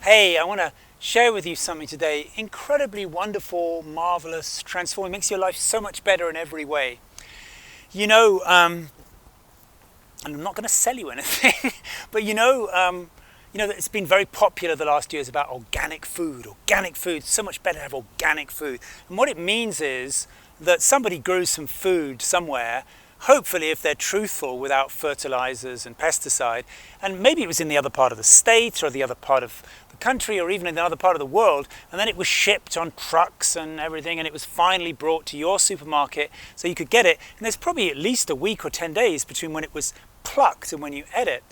Hey, I want to share with you something today. Incredibly wonderful, marvelous, transforming, makes your life so much better in every way. You know, and I'm not going to sell you anything, but that it's been very popular the last years about organic food. Organic food, so much better to have organic food. And what it means is that somebody grew some food somewhere, hopefully if they're truthful, without fertilizers and pesticide, and maybe it was in the other part of the state or the other part of the country or even in another part of the world, and then it was shipped on trucks and everything, and it was finally brought to your supermarket so you could get it. And there's probably at least a week or 10 days between when it was plucked and when you ate it.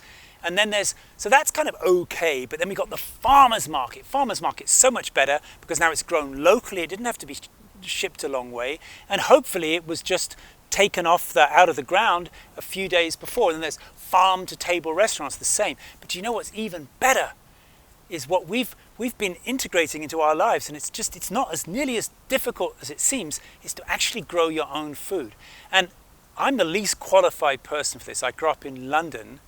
And then so that's kind of okay, but then we got the farmer's market. Farmer's market's so much better because now it's grown locally. It didn't have to be shipped a long way, and hopefully it was just taken out of the ground a few days before. And then there's farm to table restaurants, the same. But you know what's even better is what we've been integrating into our lives, and it's not as nearly as difficult as it seems, is to actually grow your own food. And I'm the least qualified person for this. I grew up in London,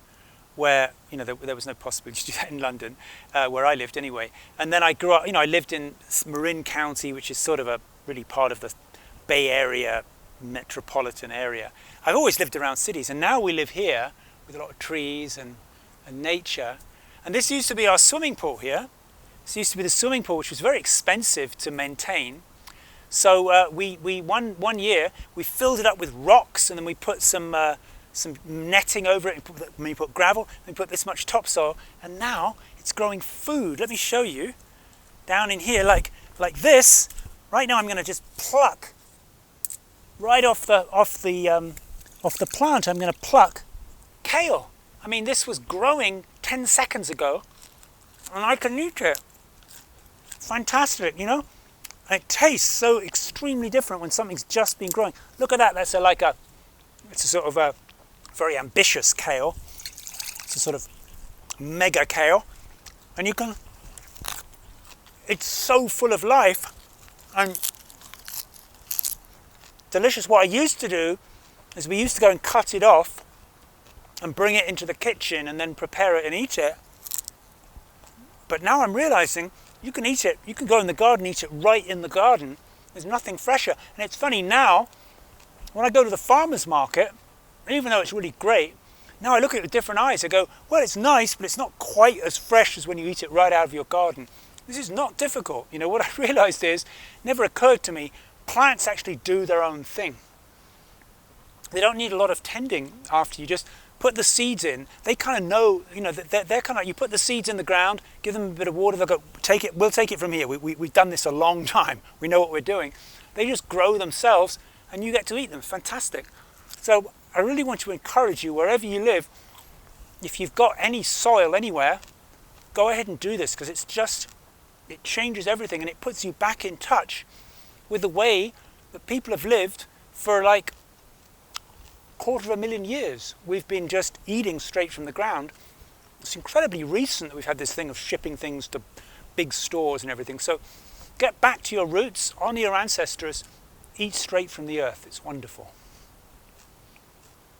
where there was no possibility to do that in London, where I lived anyway. And then I grew up, I lived in Marin County, which is sort of a really part of the Bay Area metropolitan area. I've always lived around cities, and now we live here with a lot of trees and nature. And this used to be our swimming pool here. This used to be the swimming pool, which was very expensive to maintain. So we one year we filled it up with rocks, and then we put some netting over it, and we put gravel, and we put this much topsoil, and now it's growing food. Let me show you down in here, like this. Right now I'm going to just pluck right off the plant. I'm going to pluck kale. I mean, this was growing 10 seconds ago, and I can eat it. Fantastic, And it tastes so extremely different when something's just been growing. Look at that. That's it's a sort of a very ambitious kale. It's a sort of mega kale, and it's so full of life and delicious. What I used to do is we used to go and cut it off and bring it into the kitchen and then prepare it and eat it. But now I'm realizing you can eat it. You can go in the garden, eat it right in the garden. There's nothing fresher. And it's funny now, when I go to the farmer's market, even though it's really great, now I look at it with different eyes. I go, well, it's nice, but it's not quite as fresh as when you eat it right out of your garden. This is not difficult. What I realized is, it never occurred to me, plants actually do their own thing. They don't need a lot of tending after you just put the seeds in. They kind of know, they're kind of, you put the seeds in the ground, give them a bit of water, they'll go, we'll take it from here. We've done this a long time. We know what we're doing. They just grow themselves and you get to eat them. Fantastic. So I really want to encourage you, wherever you live, if you've got any soil anywhere, go ahead and do this, because it changes everything, and it puts you back in touch with the way that people have lived for like 250,000 years. We've been just eating straight from the ground. It's incredibly recent that we've had this thing of shipping things to big stores and everything. So get back to your roots, honor your ancestors, eat straight from the earth. It's wonderful.